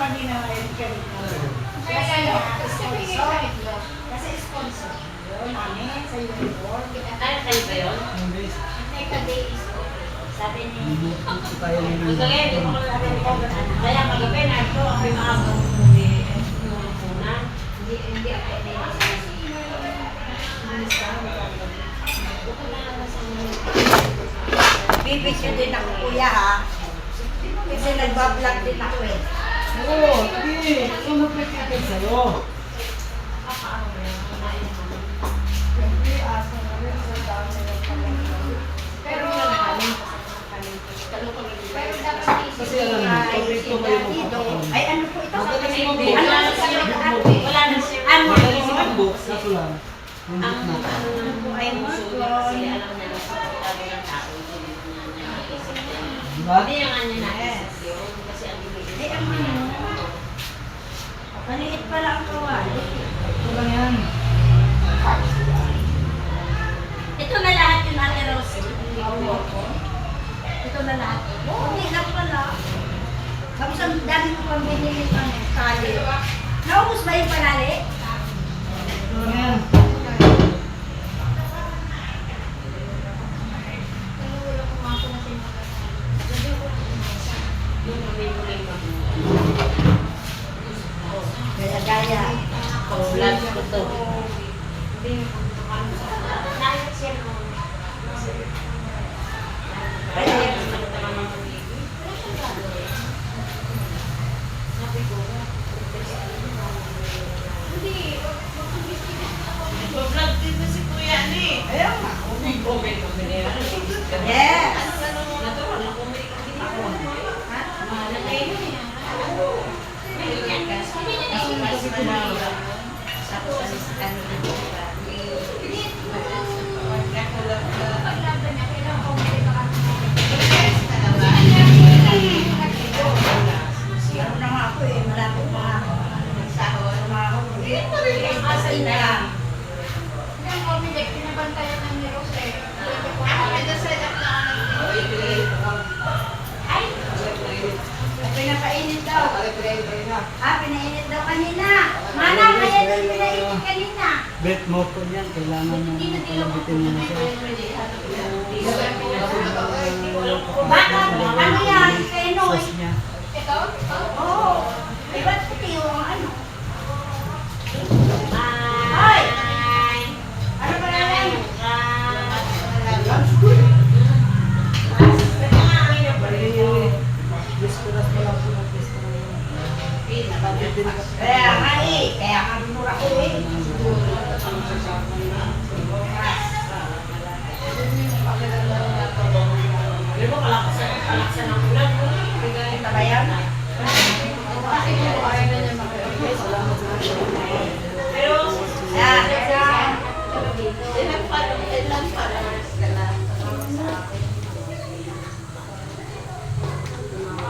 kami na ngayon ganito. Kasi sponsor. Kasi sponsor. Yun, namin sa uniform. Ay, kayo ba yun? Neka-day is sabi ni... Magaling, kaya magabi na ito, ang may mga hindi ako Bibigyo din ako kuya ha. Kasi nagbablog din ako eh. Oo, hindi. Kung magpipigil sa'yo. Pero dapat Kasi alam mo, pag ito kayo magpapakon. ay ano po ito? Magaling mo Wala na po. siya. Wala na siya. Magaling mo po. Kaso lang. Hindi Ang na. ano po ay Muslim. kasi alam na lang sa pagkado ng tao. Diba? Hindi nga niya naisip yun. Kasi ang ibig. Ay ang ano? Maliit pala ang kawali. Ito lang yan. Ito na lahat yung Ate Rose. Ito na lahat. Hindi lang pala. Tapos ang dami ko pang binili pa ng kali. Naubos ba yung panali? Ito lang yan. Gaya-gaya. Blood ko to. Vlog din na si Kuya ni. Ayun nga. Yes. Meron na nga ako eh. Malapit pa nga ako. Asal na lang. Pinapainit daw. Pinainit daw kanina. Mana, kaya din pinainit kanina. Bet mo po yan. Kailangan mo palabitin mo na siya. Baka, ano yan? Keno. Sauce niya. Oo. Ay, ba't puti yung ano? Ay! Ano ba yan? Biscuras pa lang po ng biscuras. Kaya nga eh. Kaya nga binura ko eh.